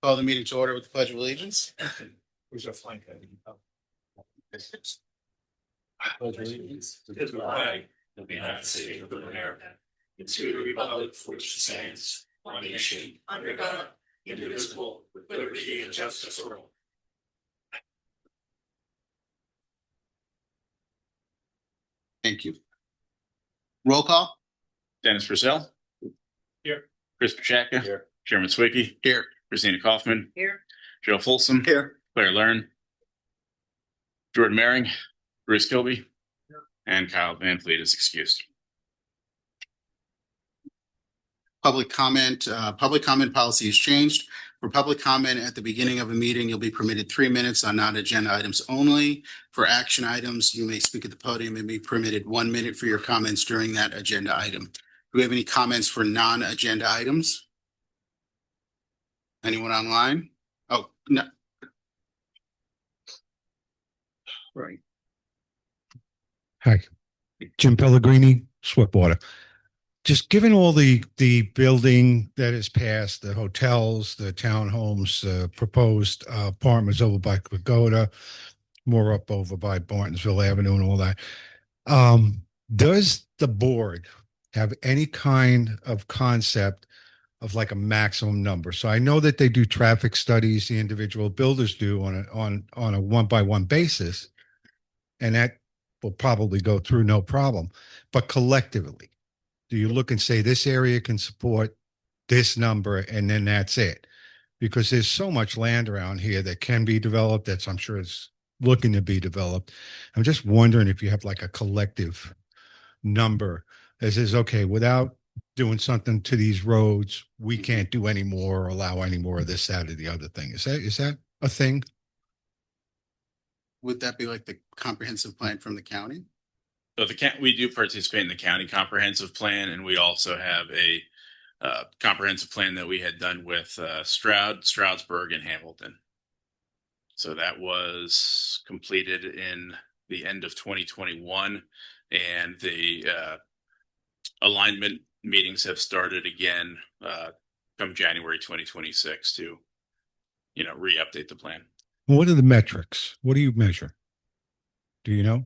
Call the meeting to order with the Pledge of Allegiance. Where's our flank? Pledge of Allegiance To the flag of the United States of America, and to the republic for which it stands, one nation, under God, indivisible, with liberty and justice for all. Thank you. Roll call. Dennis Purcell. Here. Chris Pachaka. Here. Chairman Swicky. Here. Christina Kaufman. Here. Joe Folsom. Here. Claire Learn. Jordan Maring. Bruce Kilby. Here. And Kyle Van Fleet is excused. Public comment policy has changed. For public comment at the beginning of a meeting, you'll be permitted 3 minutes on non-agenda items only. For action items, you may speak at the podium and be permitted 1 minute for your comments during that agenda item. Do we have any comments for non-agenda items? Anyone online? Oh, no. Right. Hi, Jim Pellegrini, Swiftwater. Just given all the building that is passed, the hotels, the townhomes, proposed apartments over by Pagoda, more up over by Bartonsville Avenue and all that, does the board have any kind of concept of like a maximum number? So I know that they do traffic studies, the individual builders do on a one-by-one basis, and that will probably go through no problem. But collectively, do you look and say this area can support this number and then that's it? Because there's so much land around here that can be developed, that's I'm sure is looking to be developed. I'm just wondering if you have like a collective number that says, okay, without doing something to these roads, we can't do any more or allow any more of this, that, or the other thing. Is that a thing? Would that be like the comprehensive plan from the county? So we do participate in the county comprehensive plan, and we also have a comprehensive plan that we had done with Stroudsburg, and Hamilton. So that was completed in the end of 2021, and the alignment meetings have started again come January 2026 to, re-update the plan. What are the metrics? What do you measure? Do you know?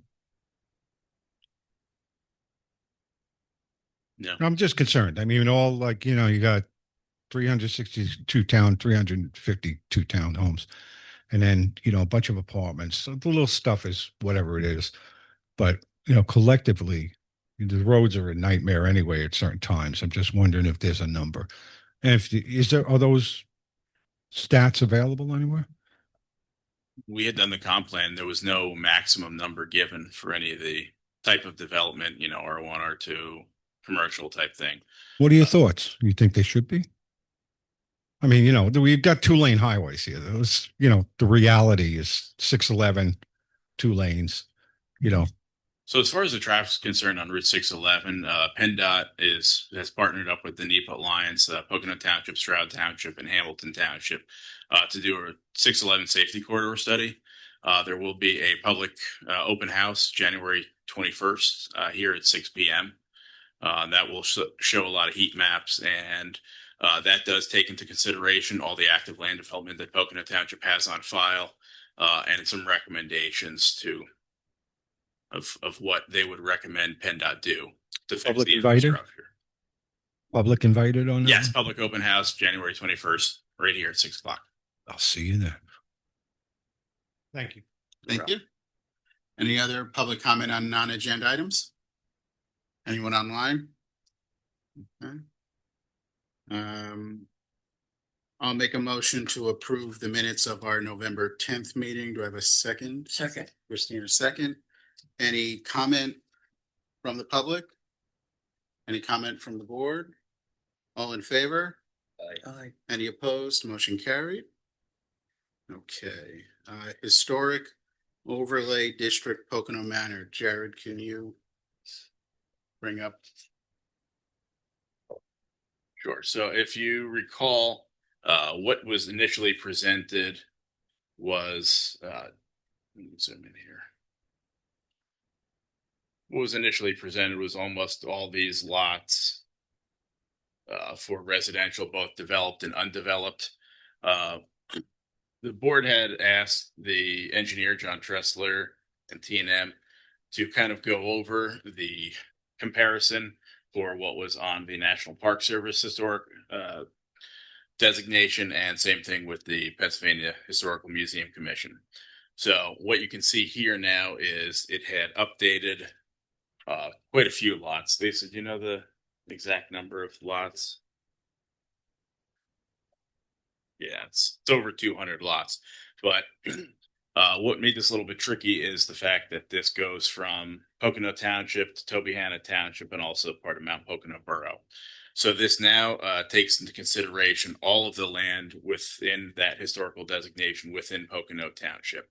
No. I'm just concerned. I mean, all like, you got 352 townhomes, and then, a bunch of apartments. So the little stuff is whatever it is. But, collectively, the roads are a nightmare anyway at certain times. I'm just wondering if there's a number. And are those stats available anywhere? We had done the comp plan. There was no maximum number given for any of the type of development, R1, R2, commercial type thing. What are your thoughts? You think they should be? I mean, we've got 2-lane highways here. Those, the reality is 611, 2 lanes, So as far as the traffic is concerned on Route 611, PennDOT has partnered up with the NEPA Alliance, Pocono Township, Stroud Township, and Hamilton Township to do a 611 safety corridor study. There will be a public open house January 21st here at 6 p.m. That will show a lot of heat maps, and that does take into consideration all the active land development that Pocono Township has on file, and some recommendations of what they would recommend PennDOT do to fix the infrastructure. Public invited on that? Yes, public open house January 21st, right here at 6 o'clock. I'll see you there. Thank you. Thank you. Any other public comment on non-agenda items? Anyone online? Okay. I'll make a motion to approve the minutes of our November 10th meeting. Do I have a second? Second. Christina, second. Any comment from the public? Any comment from the board? All in favor? Aye. Any opposed? Motion carried. Okay. Historic Overlay District, Pocono Manor. Jared, can you bring up? Sure. So if you recall, what was initially presented was, let me zoom in here. What was initially presented was almost all these lots for residential, both developed and undeveloped. The board had asked the engineer, John Tressler, and T&M to kind of go over the comparison for what was on the National Park Service historic designation, and same thing with the Pennsylvania Historical Museum Commission. So what you can see here now is it had updated quite a few lots. Lisa, do you know the exact number of lots? Yeah, it's over 200 lots. But what made this a little bit tricky is the fact that this goes from Pocono Township to Tobyhanna Township and also part of Mount Pocono Borough. So this now takes into consideration all of the land within that historical designation within Pocono Township.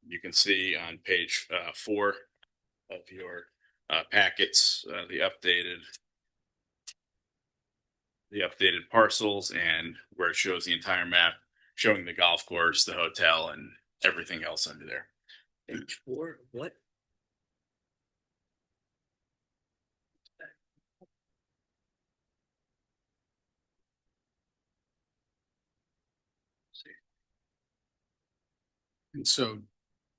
You can see on page 4 of your packets the updated parcels, and where it shows the entire map showing the golf course, the hotel, and everything else under there. Page 4, what? And so,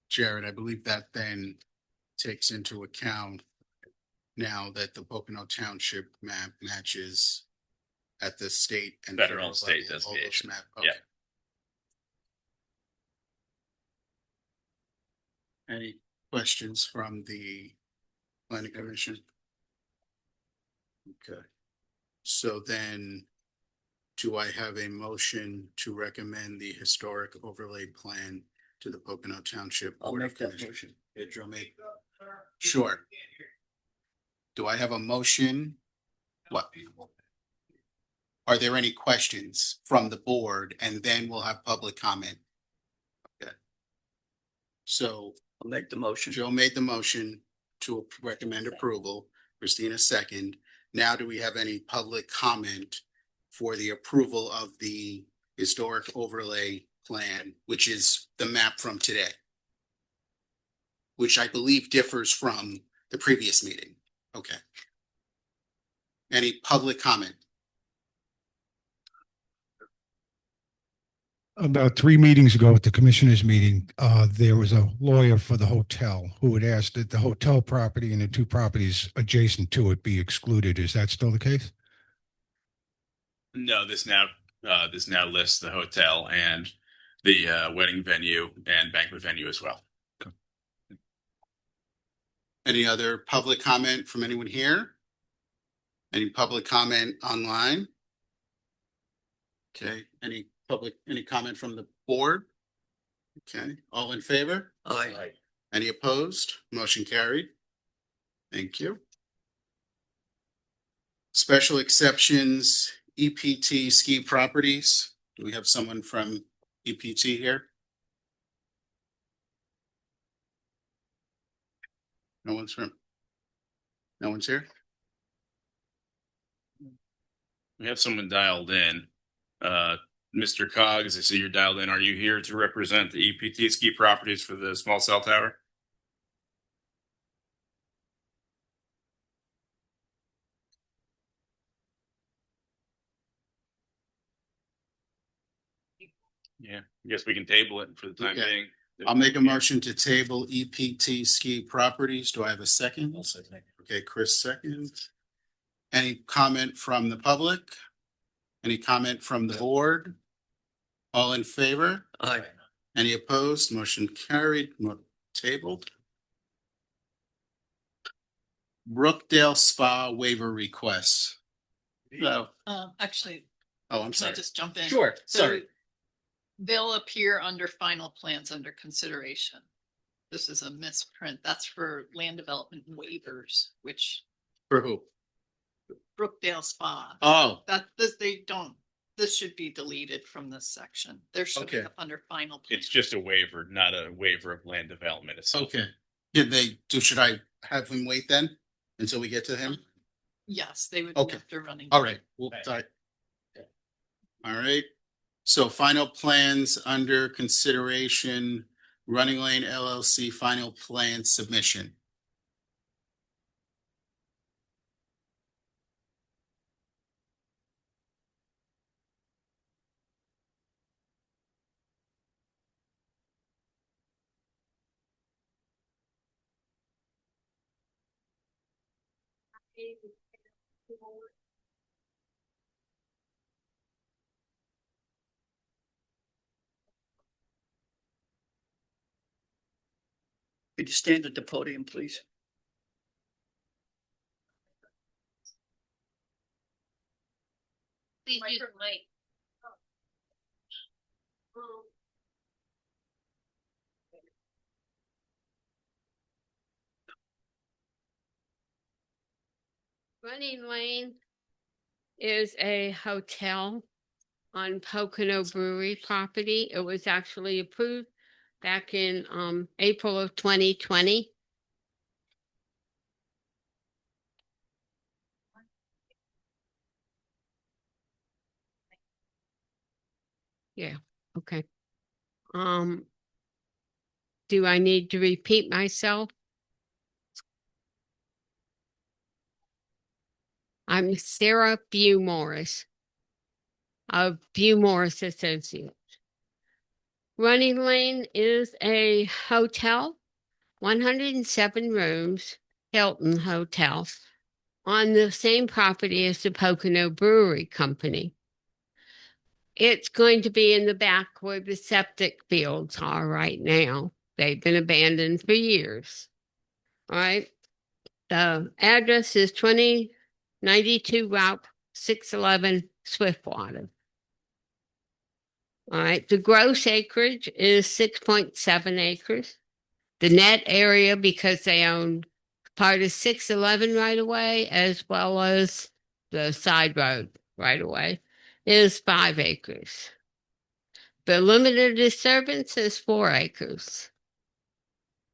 Jared, I believe that then takes into account now that the Pocono Township map matches at the state and Federal and state level, all those designation. map. Yeah. Any questions from the planning commission? Okay. So then, do I have a motion to recommend the historic overlay plan to the Pocono Township? I'll Board of make that Commissioners? motion. Pedro make. Sure. Do I have a motion? What? Are there any questions from the board? And then we'll have public comment. Okay. So I'll make the motion. Joe made the motion to recommend approval. Christina second. Now, do we have any public comment for the approval of the historic overlay plan, which is the map from today? Which I believe differs from the previous meeting. Okay. Any public comment? About 3 meetings ago at the commissioners meeting, there was a lawyer for the hotel who had asked that the hotel property and the 2 properties adjacent to it be excluded. Is that still the case? No, this now lists the hotel and the wedding venue and banquet venue as well. Any other public comment from anyone here? Any public comment online? Okay, any comment from the board? Okay, all in favor? Aye. Any opposed? Motion carried. Thank you. Special exceptions, EPT ski properties. Do we have someone from EPT here? No one's here? We have someone dialed in. Mr. Coggs, I see you're dialed in. Are you here to represent the EPT ski properties for the small cell tower? Yeah, I guess we can table it for the time Okay. being. I'll make a motion to table EPT ski properties. Do I have a second? I'll second. Okay, Chris seconds. Any comment from the public? Any comment from the board? All in favor? Aye. Any opposed? Motion carried, tabled. Brookdale Spa waiver requests. No, Actually, oh, I'm can I sorry. just jump in? Sure, So sorry. they'll appear under final plans under consideration. This is a misprint. That's for land development waivers, which For who? Brookdale Spa. Oh, This should be deleted from this section. There should be Okay. under final. Plans. It's just a waiver, not a waiver of land development itself. okay. Should I have him wait then until we get to him? Yes, they would. Okay. After running. All right, sorry. All right, so final plans under consideration, Running Lane LLC final plan submission. Could you stand at the podium, please? Please use the mic. Running Lane is a hotel on Pocono Brewery property. It was actually approved back in April of 2020. Yeah, okay. Do I need to repeat myself? I'm Sarah Bew Morris of Bew Morris Associates. Running Lane is a hotel, 107 rooms, Hilton Hotel, on the same property as the Pocono Brewery Company. It's going to be in the back where the septic fields are right now. They've been abandoned for years. All right. The address is 2092 Route 611, Swiftwater. All right. The gross acreage is 6.7 acres. The net area, because they own part of 611 right away, as well as the side road right away, is 5 acres. The limited disturbance is 4 acres.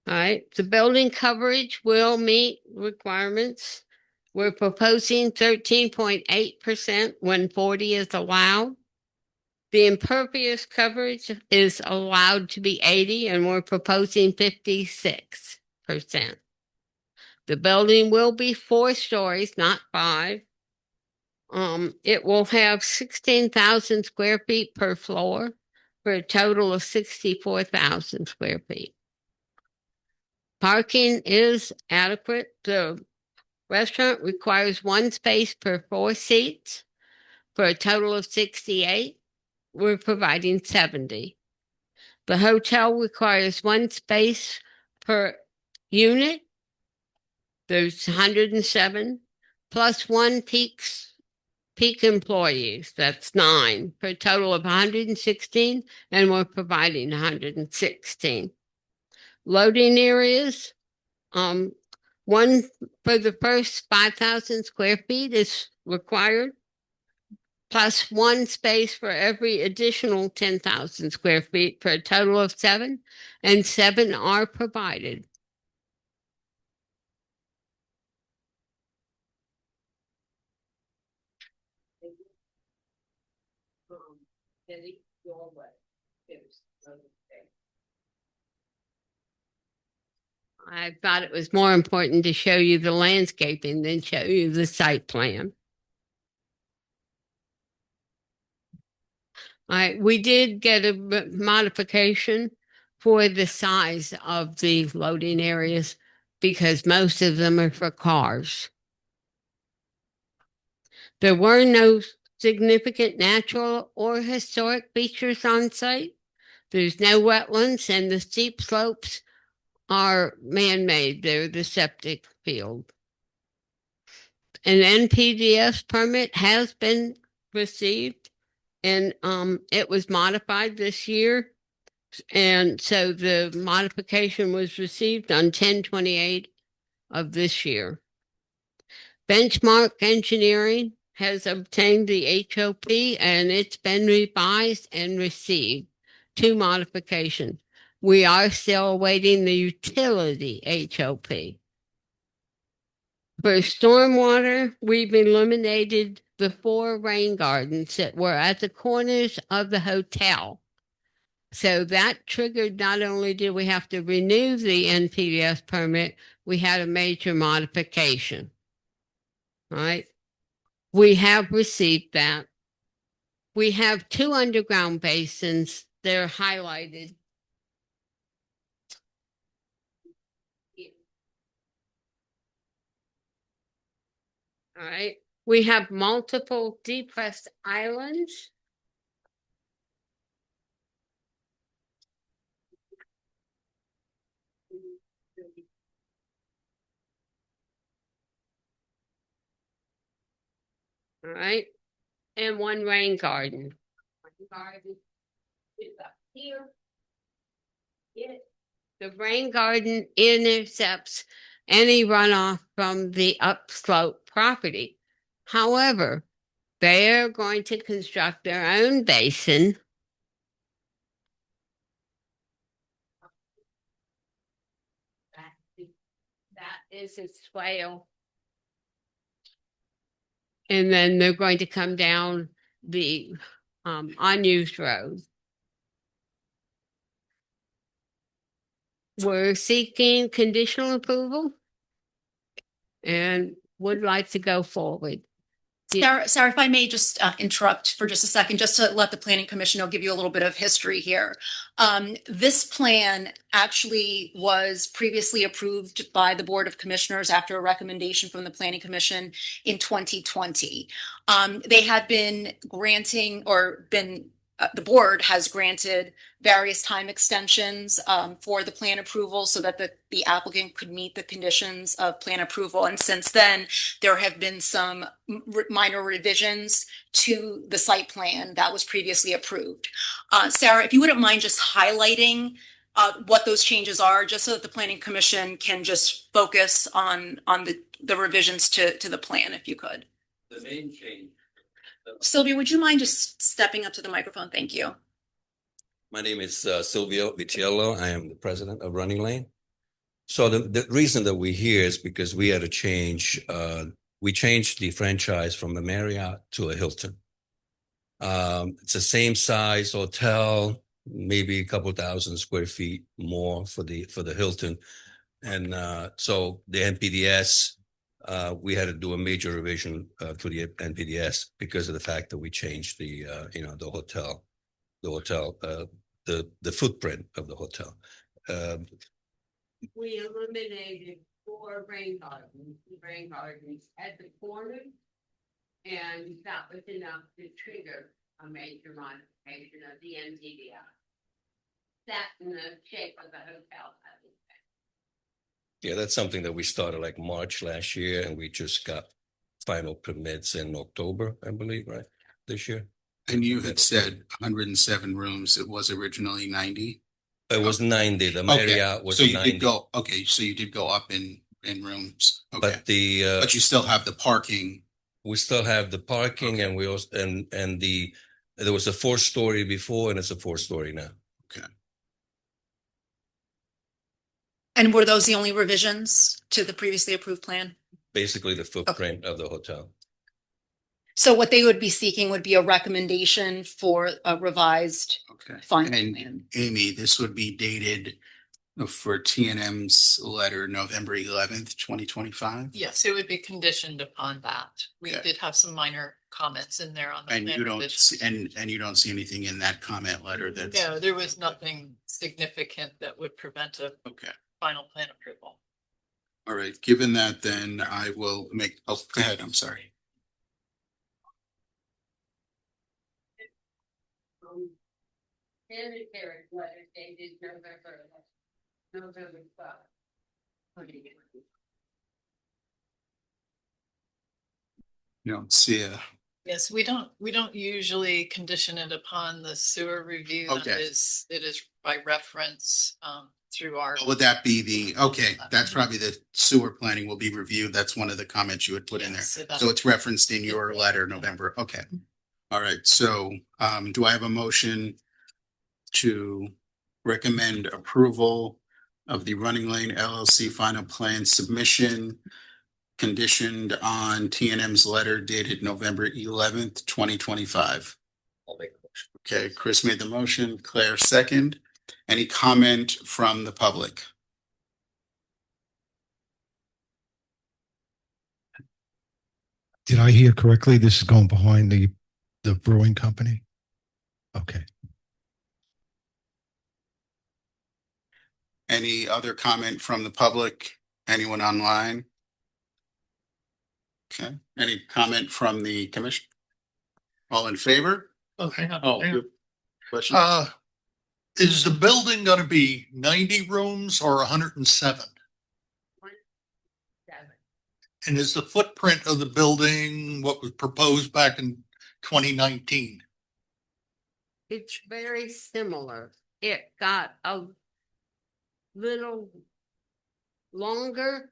All right. The building coverage will meet requirements. We're proposing 13.8% when 40 is allowed. The impervious coverage is allowed to be 80, and we're proposing 56%. The building will be 4 stories, not 5. It will have 16,000 square feet per floor for a total of 64,000 square feet. Parking is adequate. The restaurant requires 1 space per 4 seats for a total of 68. We're providing 70. The hotel requires 1 space per unit. There's 107 plus 1 peak employees. That's 9 for a total of 116, and we're providing 116. Loading areas, 1 for the first 5,000 square feet is required, plus 1 space for every additional 10,000 square feet for a total of 7, and 7 are provided. I thought it was more important to show you the landscaping than show you the site plan. We did get a modification for the size of the loading areas because most of them are for cars. There were no significant natural or historic features on site. There's no wetlands, and the steep slopes are man-made. They're the septic field. An NPDES permit has been received, and it was modified this year. And so the modification was received on 10/28 of this year. Benchmark Engineering has obtained the HOP, and it's been revised and received 2 modifications. We are still awaiting the utility HOP. For stormwater, we've eliminated the 4 rain gardens that were at the corners of the hotel. So that triggered, not only did we have to renew the NPDES permit, we had a major modification. All right. We have received that. We have 2 underground basins. They're highlighted. All right, we have multiple depressed islands. All right, and one rain garden. Rain garden is up here. The rain garden intercepts any runoff from the upslope property. However, they're going to construct their own basin. That is a swale. And then they're going to come down the unused road. We're seeking conditional approval and would like to go forward. Sarah, if I may just interrupt for just a second, just to let the Planning Commission, I'll give you a little bit of history here. This plan actually was previously approved by the Board of Commissioners after a recommendation from the Planning Commission in 2020. They had been granting or been the board has granted various time extensions for the plan approval so that the applicant could meet the conditions of plan approval. And since then, there have been some minor revisions to the site plan that was previously approved. Sarah, if you wouldn't mind just highlighting what those changes are, just so that the Planning Commission can just focus on the revisions to the plan, if you could. The main change. Sylvia, would you mind just stepping up to the microphone? Thank you. My name is Silvio Vitiello. I am the president of Running Lane. So the reason that we're here is because we had a change. We changed the franchise from a Marriott to a Hilton. It's the same size hotel, maybe a couple thousand square feet more for the Hilton. And so the NPDS, we had to do a major revision to the NPDS because of the fact that we changed the footprint of the hotel. We eliminated 4 rain gardens at the corner, and that was enough to trigger a major modification of the NPDS. That in the shape of the hotel. Yeah, that's something that we started like March last year, and we just got final permits in October, I believe, right? This year. And you had said 107 rooms. It was originally 90. It was 90. The Marriott was so you 90. did go. Okay, so you did go up in rooms. Okay, But the but you still have the parking. we still have the parking, Okay. and we also and there was a 4-story before, and it's a 4-story now. And were those the only revisions to the previously approved plan? Basically, the footprint of the hotel. So what they would be seeking would be a recommendation for a revised Okay. final And plan. Amy, this would be dated for TNM's letter November 11th, 2025. Yes, it would be conditioned upon that. We Okay. did have some minor comments in there on the. And plan you don't revisions. see, and you don't see anything in that comment letter that's No, there was nothing significant that would prevent a okay. final plan approval. All right. Given that, then I will make. Oh, go ahead. I'm sorry. Sanitary letter dated November 12th. You don't see a. Yes, we don't usually condition it upon the sewer review. Okay. It is by reference through our. Would that be the, okay, that's probably the sewer planning will be reviewed. That's one of the comments you would put in there. Yes, So it's referenced in your letter, November. Okay. All right. So do I have a motion to recommend approval of the Running Lane LLC final plan submission conditioned on TNM's letter dated November 11th, 2025? I'll make a motion. Okay, Chris made the motion, Claire second. Any comment from the public? Did I hear correctly? This is going behind the brewing company? Okay. Any other comment from the public? Anyone online? Okay, any comment from the commission? All in favor? Oh, hang on. Oh, hang on. good. Question? Is the building gonna be 90 rooms or 107? And is the footprint of the building what was proposed back in 2019? It's very similar. It got a little longer,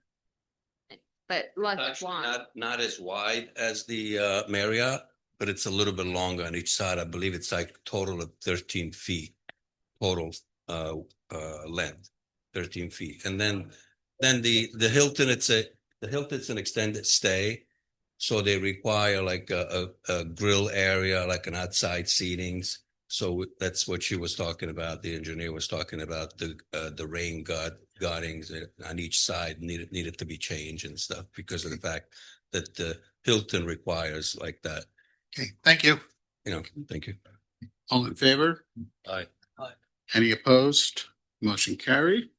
but less Actually, wide. not as wide as the Marriott, but it's a little bit longer on each side. I believe it's like total of 13 feet, total length, 13 feet. And then the Hilton, the Hilton's an extended stay. So they require like a grill area, like an outside seatings. So that's what she was talking about. The engineer was talking about the rain guardings on each side needed to be changed and stuff because of the fact that the Hilton requires like that. Okay, thank you. Thank you. All in favor? Aye. Any opposed? Motion carried.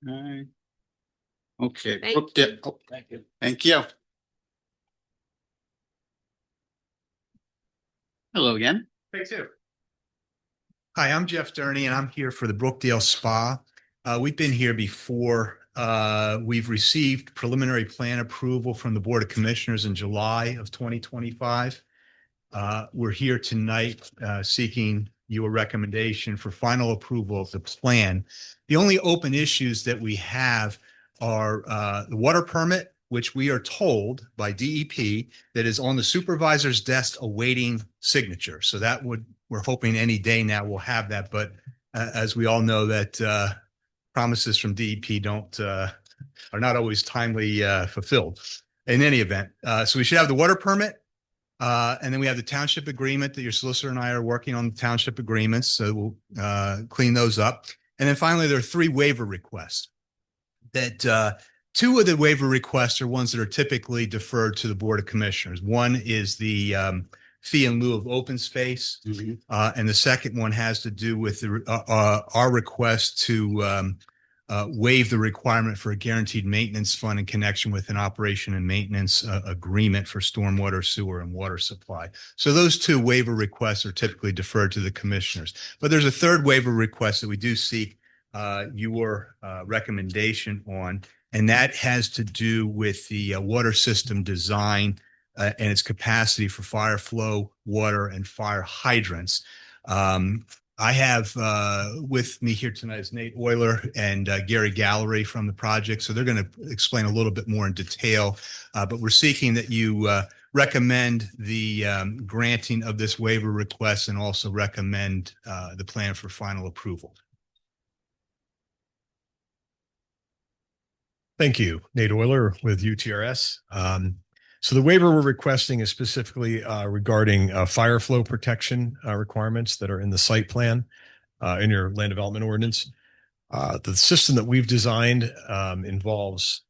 Aye. Okay. Thank Brookdale- oh, Thank you. thank you. Hello again. Thanks, too. Hi, I'm Jeff Durney, and I'm here for the Brookdale Spa. We've been here before. We've received preliminary plan approval from the Board of Commissioners in July of 2025. We're here tonight seeking your recommendation for final approval of the plan. The only open issues that we have are the water permit, which we are told by DEP that is on the supervisor's desk awaiting signature. So we're hoping any day now we'll have that. But as we all know that promises from DEP are not always timely fulfilled in any event. So we should have the water permit. And then we have the township agreement that your solicitor and I are working on the township agreements. So we'll clean those up. And then finally, there are 3 waiver requests that 2 of the waiver requests are ones that are typically deferred to the Board of Commissioners. One is the fee in lieu of open space. And the second one has to do with our request to waive the requirement for a guaranteed maintenance fund in connection with an operation and maintenance agreement for stormwater, sewer, and water supply. So those 2 waiver requests are typically deferred to the commissioners. But there's a 3rd waiver request that we do seek your recommendation on, and that has to do with the water system design and its capacity for fire flow, water, and fire hydrants. I have with me here tonight is Nate Euler and Gary Gallery from the project. So they're going to explain a little bit more in detail, but we're seeking that you recommend the granting of this waiver request and also recommend the plan for final approval. Thank you. Nate Euler with UTRS. So the waiver we're requesting is specifically regarding fire flow protection requirements that are in the site plan in your land development ordinance. The system that we've designed involves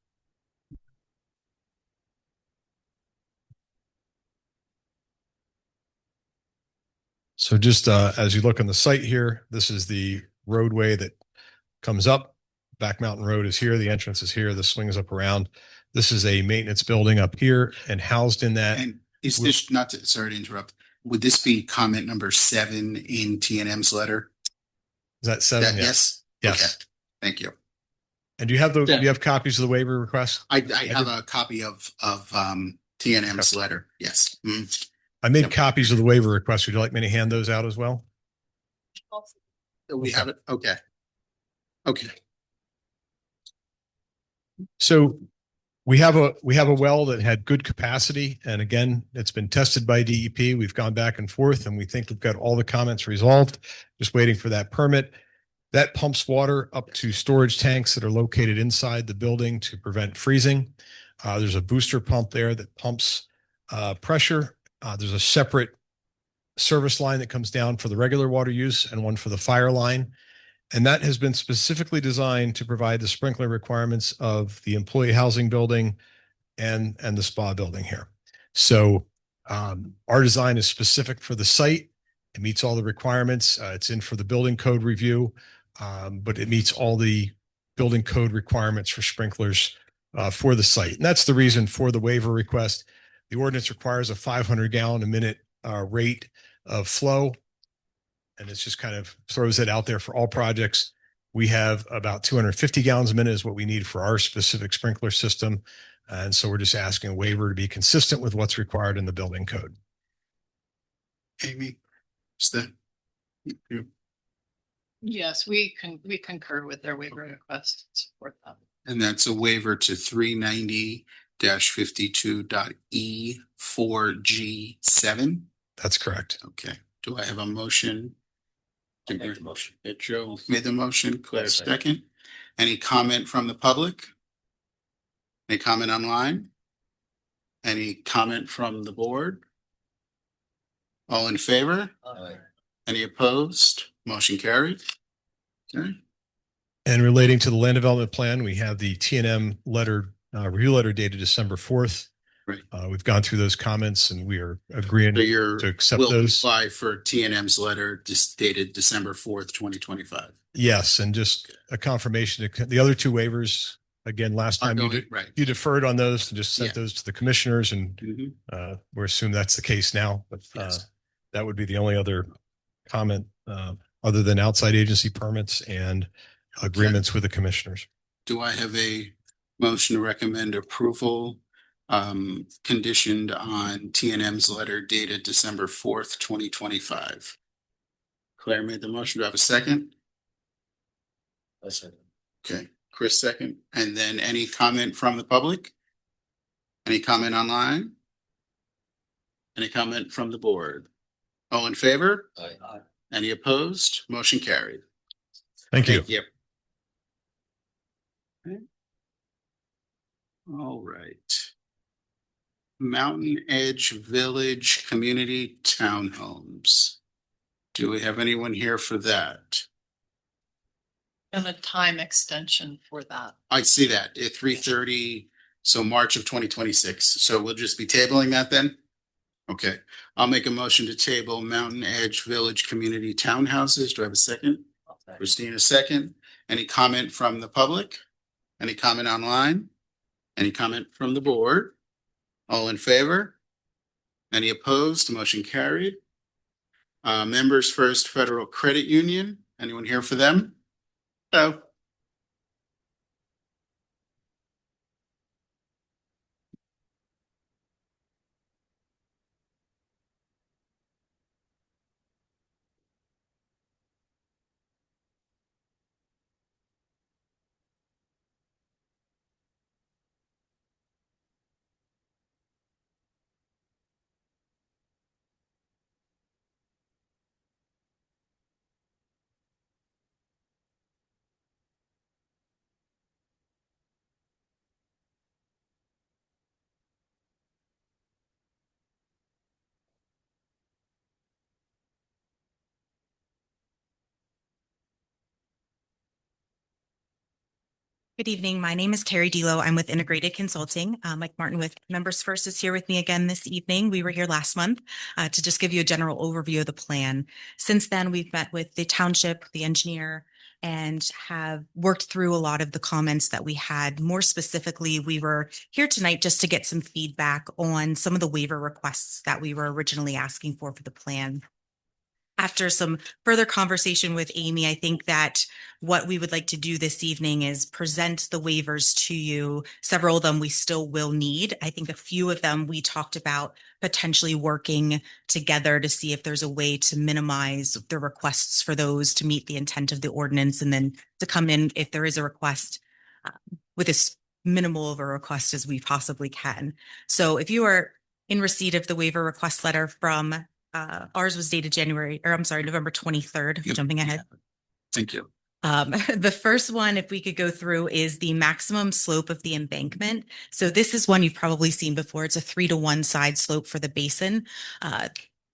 so just as you look on the site here, this is the roadway that comes up. Back Mountain Road is here. The entrance is here. The swings up around. This is a maintenance building up here, and housed in that. And is this sorry to interrupt, would this be comment number 7 in TNM's letter? Is that 7? Yes. Yes. Okay. Thank you. And do you have do you have copies of the waiver request? I have a copy of TNM's letter. Yes. I made copies of the waiver request. Would you like me to hand those out as well? We have it. Okay. Okay. So we have a well that had good capacity, and again, it's been tested by DEP. We've gone back and forth, and we think we've got all the comments resolved. Just waiting for that permit. That pumps water up to storage tanks that are located inside the building to prevent freezing. There's a booster pump there that pumps pressure. There's a separate service line that comes down for the regular water use and one for the fire line. And that has been specifically designed to provide the sprinkler requirements of the employee housing building and the spa building here. So our design is specific for the site. It meets all the requirements. It's in for the building code review, but it meets all the building code requirements for sprinklers for the site. And that's the reason for the waiver request. The ordinance requires a 500 gallon a minute rate of flow. And it's just kind of throws it out there for all projects. We have about 250 gallons a minute is what we need for our specific sprinkler system. And so we're just asking a waiver to be consistent with what's required in the building code. Amy, is that? Yes, we concur with their waiver request, support that. And that's a waiver to 390-52.E4G7. That's correct. Okay. Do I have a motion? I'll make the motion. Joe made the motion. Claire, Second. second. Any comment from the public? Any comment online? Any comment from the board? All in favor? Aye. Any opposed? Motion carried. Okay. And relating to the land development plan, we have the T&M letter, review letter dated December 4th. Right. We've gone through those comments and we are agreeing So you're to accept will those. apply for T&M's letter just dated December 4th, 2025. Yes, and just a confirmation. The other two waivers, again, last time Right. you deferred on those and just sent Yeah. those to the commissioners, and Mhm. we're assuming that's the case now. But Yes. that would be the only other comment other than outside agency permits and agreements with the commissioners. Do I have a motion to recommend approval conditioned on T&M's letter dated December 4th, 2025? Claire made the motion. Do I have a second? I'll second. Okay, Chris second. And then any comment from the public? Any comment online? Any comment from the board? All in favor? Aye. Any opposed? Motion carried. Thank you. Okay. All right. Mountain Edge Village Community Townhomes. Do we have anyone here for that? And a time extension for that. I see that at 3:30, so March of 2026. So we'll just be tabling that then? Okay, I'll make a motion to table Mountain Edge Village Community Townhouses. Do I have a second? Christina, second. Any comment from the public? Any comment online? Any comment from the board? All in favor? Any opposed? Motion carried. Members First Federal Credit Union. Anyone here for them? No. Good evening. My name is Terry Delo. I'm with Integrated Consulting. Mike Martin with Members First is here with me again this evening. We were here last month to just give you a general overview of the plan. Since then, we've met with the township, the engineer, and have worked through a lot of the comments that we had. More specifically, we were here tonight just to get some feedback on some of the waiver requests that we were originally asking for the plan. After some further conversation with Amy, I think that what we would like to do this evening is present the waivers to you. Several of them we still will need. I think a few of them we talked about potentially working together to see if there's a way to minimize the requests for those to meet the intent of the ordinance, and then to come in if there is a request with as minimal of a request as we possibly can. So if you are in receipt of the waiver request letter from ours was dated November 23rd, Yep. Jumping ahead. Thank you. The first one, if we could go through, is the maximum slope of the embankment. So this is one you've probably seen before. It's a 3-to-1 side slope for the basin.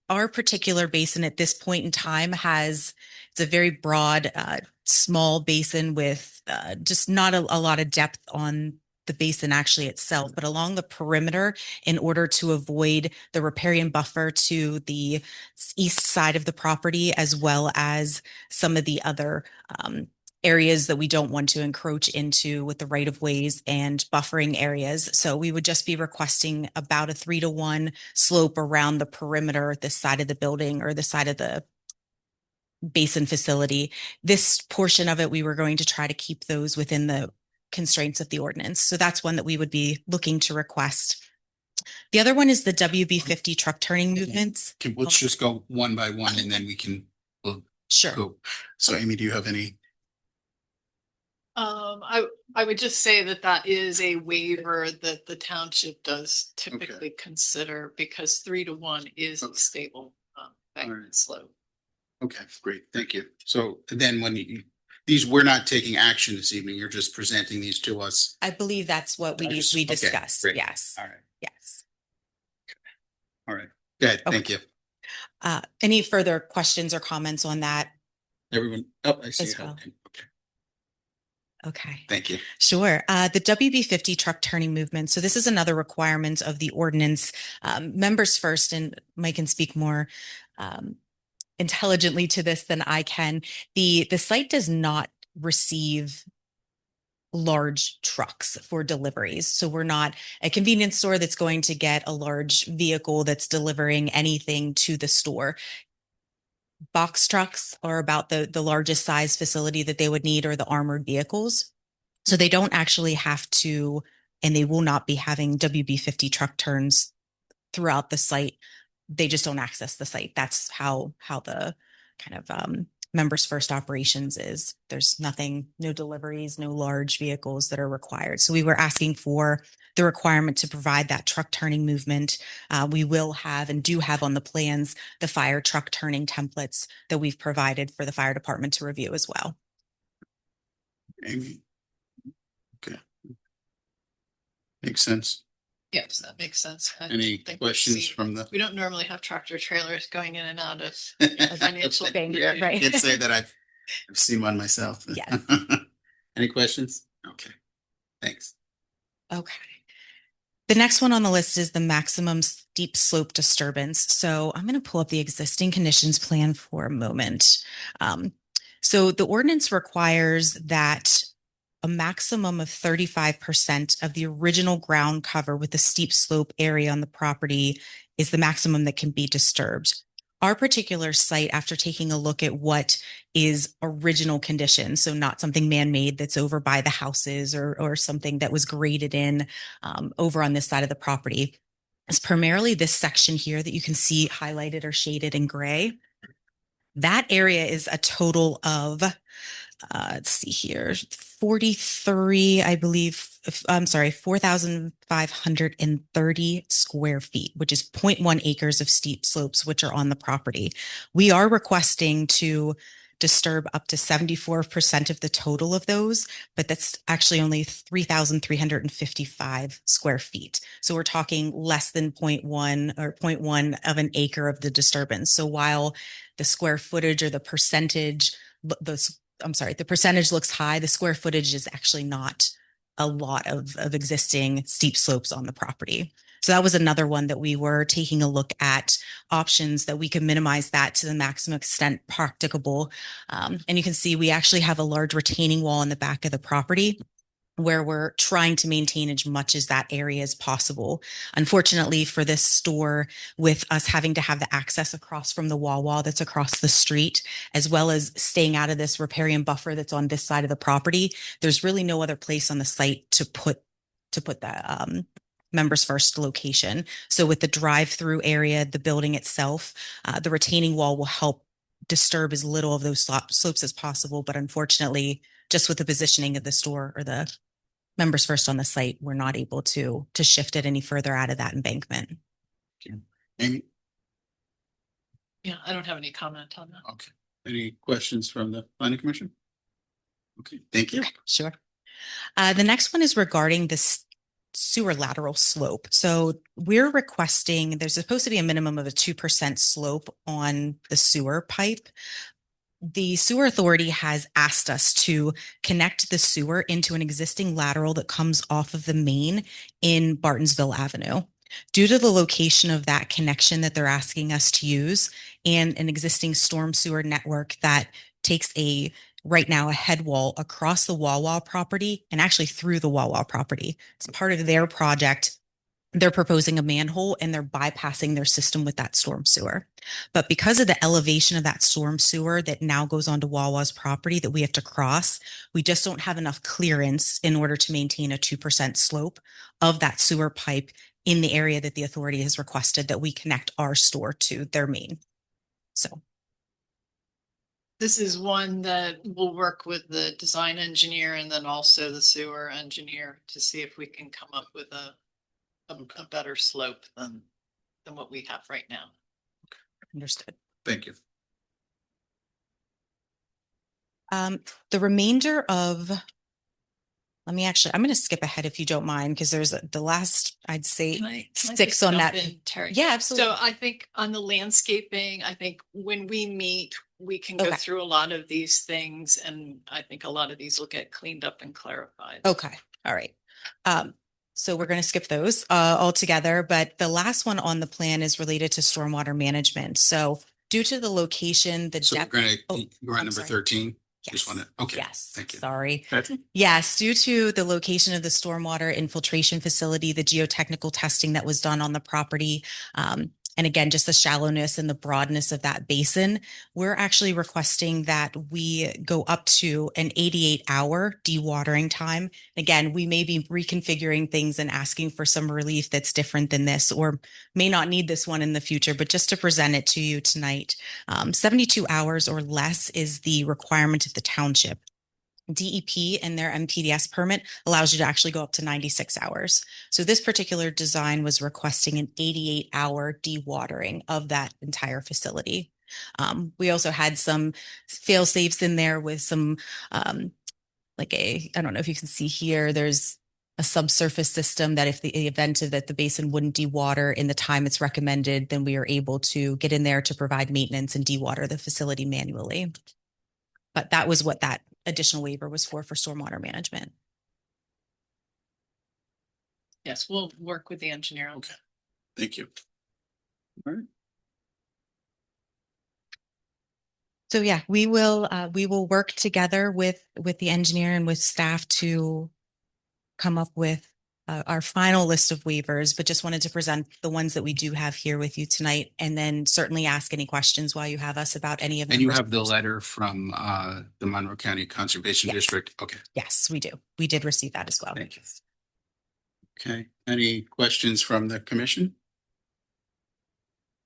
Our particular basin at this point in time it's a very broad, small basin with just not a lot of depth on the basin actually itself, but along the perimeter, in order to avoid the riparian buffer to the east side of the property, as well as some of the other areas that we don't want to encroach into with the right of ways and buffering areas. So we would just be requesting about a 3-to-1 slope around the perimeter, this side of the building or the side of the basin facility. This portion of it, we were going to try to keep those within the constraints of the ordinance. So that's one that we would be looking to request. The other one is the WB50 truck turning movements. Let's just go one by one and then we'll Sure. go. So Amy, do you have any? I would just say that is a waiver that the township does typically consider because 3-to-1 is a stable bank slope. Okay, great. Thank you. So then we're not taking action this evening. You're just presenting these to us. I believe that's what we Okay, discussed. great. Yes. All right. Yes. All right. Good. Okay. Thank you. Any further questions or comments on that? Everyone. Oh, I see. As well. Okay. Okay. Thank you. Sure. The WB50 truck turning movement. So this is another requirement of the ordinance. Members first, and Mike can speak more intelligently to this than I can. The site does not receive large trucks for deliveries. So we're not a convenience store that's going to get a large vehicle that's delivering anything to the store. Box trucks are about the largest size facility that they would need, or the armored vehicles. So they don't actually have to, and they will not be having WB50 truck turns throughout the site. They just don't access the site. That's how the kind of members first operations is. There's no deliveries, no large vehicles that are required. So we were asking for the requirement to provide that truck turning movement. We will have and do have on the plans the fire truck turning templates that we've provided for the fire department to review as well. Amy. Okay. Makes sense. Yes, that makes sense. Any questions from the? We don't normally have tractor trailers going in and out of a financial bank, Yeah, right? I can't say that I've seen one myself. Yes. Any questions? Okay. Thanks. Okay. The next one on the list is the maximum steep slope disturbance. So I'm going to pull up the existing conditions plan for a moment. So the ordinance requires that a maximum of 35% of the original ground cover with the steep slope area on the property is the maximum that can be disturbed. Our particular site, after taking a look at what is original conditions, so not something man-made that's over by the houses or something that was graded in over on this side of the property, is primarily this section here that you can see highlighted or shaded in gray. That area is a total of let's see here, 43, I believe, I'm sorry, 4,530 square feet, which is 0.1 acres of steep slopes, which are on the property. We are requesting to disturb up to 74% of the total of those, but that's actually only 3,355 square feet. So we're talking less than 0.1 or 0.1 of an acre of the disturbance. So while the square footage or the percentage, the percentage looks high, the square footage is actually not a lot of existing steep slopes on the property. So that was another one that we were taking a look at options that we could minimize that to the maximum extent practicable. And you can see we actually have a large retaining wall in the back of the property where we're trying to maintain as much as that area as possible. Unfortunately for this store, with us having to have the access across from the wall that's across the street, as well as staying out of this riparian buffer that's on this side of the property, there's really no other place on the site to put the members first location. So with the drive-through area, the building itself, the retaining wall will help disturb as little of those slopes as possible. But unfortunately, just with the positioning of the store or the members first on the site, we're not able to shift it any further out of that embankment. Amy? Yeah, I don't have any comment on that. Okay. Any questions from the planning commission? Okay, thank you. Sure. The next one is regarding this sewer lateral slope. So we're requesting, there's supposed to be a minimum of a 2% slope on the sewer pipe. The sewer authority has asked us to connect the sewer into an existing lateral that comes off of the main in Bartonsville Avenue. Due to the location of that connection that they're asking us to use and an existing storm sewer network that takes a right now a head wall across the Wawa property and actually through the Wawa property. It's part of their project. They're proposing a manhole and they're bypassing their system with that storm sewer. But because of the elevation of that storm sewer that now goes onto Wawa's property that we have to cross, we just don't have enough clearance in order to maintain a 2% slope of that sewer pipe in the area that the authority has requested that we connect our store to their main. So This is one that we'll work with the design engineer and then also the sewer engineer to see if we can come up with a better slope than what we have right now. understood. Thank you. The remainder of, I'm going to skip ahead if you don't mind, because there's the last, I'd say Can I six just on jump that. in, Terry? Yeah, absolutely. So I think on the landscaping, I think when we meet, we can go Okay. through a lot of these things, and I think a lot of these will get cleaned up and clarified. Okay. All right. So we're going to skip those altogether, but the last one on the plan is related to stormwater management. So due to the location, the So we're depth. gonna, Oh, we're on I'm number sorry. 13. Just Yes. wanna, okay. Yes. Thank you. Sorry. That's- Yes, due to the location of the stormwater infiltration facility, the geotechnical testing that was done on the property, and again, just the shallowness and the broadness of that basin, we're actually requesting that we go up to an 88-hour dewatering time. Again, we may be reconfiguring things and asking for some relief that's different than this, or may not need this one in the future, but just to present it to you tonight, 72 hours or less is the requirement of the township. DEP and their MPDS permit allows you to actually go up to 96 hours. So this particular design was requesting an 88-hour dewatering of that entire facility. We also had some fail safes in there with some, I don't know if you can see here, there's a subsurface system that if the event of that the basin wouldn't dewater in the time it's recommended, then we are able to get in there to provide maintenance and dewater the facility manually. But that was what that additional waiver was for stormwater management. Yes, we'll work with the engineer. Okay. Thank you. All right. So yeah, we will work together with the engineer and with staff to come up with our final list of waivers, but just wanted to present the ones that we do have here with you tonight, and then certainly ask any questions while you have us about any of them. And you have the letter from the Monroe County Conservation Yes. District? Okay. Yes, we do. We did receive that as well. Thank you. Okay. Any questions from the commission?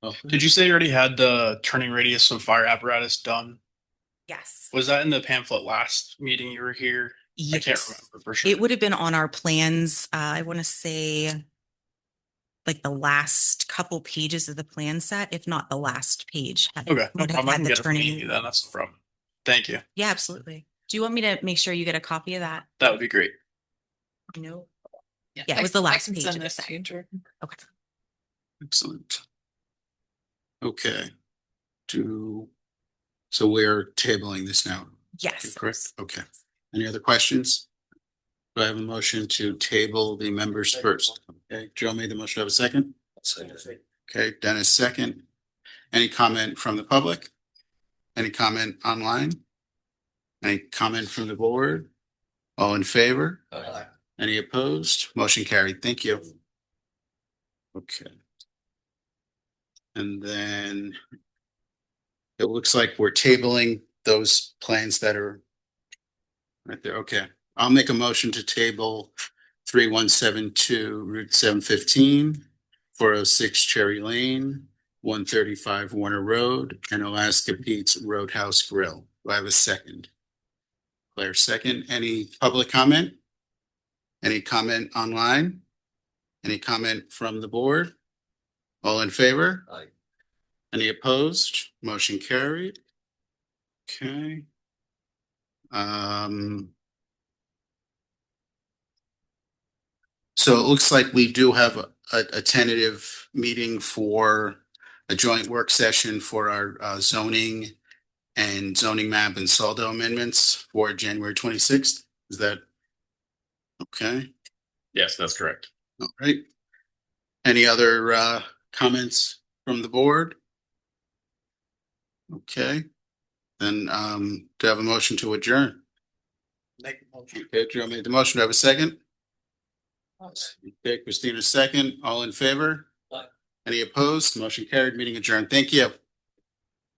Oh, Did you say you already had the turning radius of fire apparatus done? Yes. Was that in the pamphlet last meeting you were here? I can't Yes. remember for sure. It would have been on our plans. I want to say like the last couple pages of the plan set, if not the last page. Okay, no would have problem. I had can the get it from turning. you then. That's no problem. Thank you. Yeah, absolutely. Do you want me to make sure you get a copy of that? That would be great. No. Yeah, it was the last page of the set. Okay. excellent. Okay. So we're tabling this now. Yes. Correct? Okay. Any other questions? Do I have a motion to table the members first? Okay, Joe made the motion. Do I have a second? Okay, Dennis second. Any comment from the public? Any comment online? Any comment from the board? All in favor? Aye. Any opposed? Motion carried. Thank you. Okay. And then it looks like we're tabling those plans that are right there. Okay. I'll make a motion to table 3172 Route 715, 406 Cherry Lane, 135 Warner Road, and Alaska Pete's Roadhouse Grill. Do I have a second? Claire, second. Any public comment? Any comment online? Any comment from the board? All in favor? Aye. Any opposed? Motion carried. Okay. So it looks like we do have a tentative meeting for a joint work session for our zoning and zoning map and saldo amendments for January 26th. Is that okay? Yes, that's correct. All right. Any other comments from the board? Okay. Then to have a motion to adjourn. Okay, Joe made the motion. Do I have a second? Okay, Christina second. All in favor? Any opposed? Motion carried. Meeting adjourned. Thank you.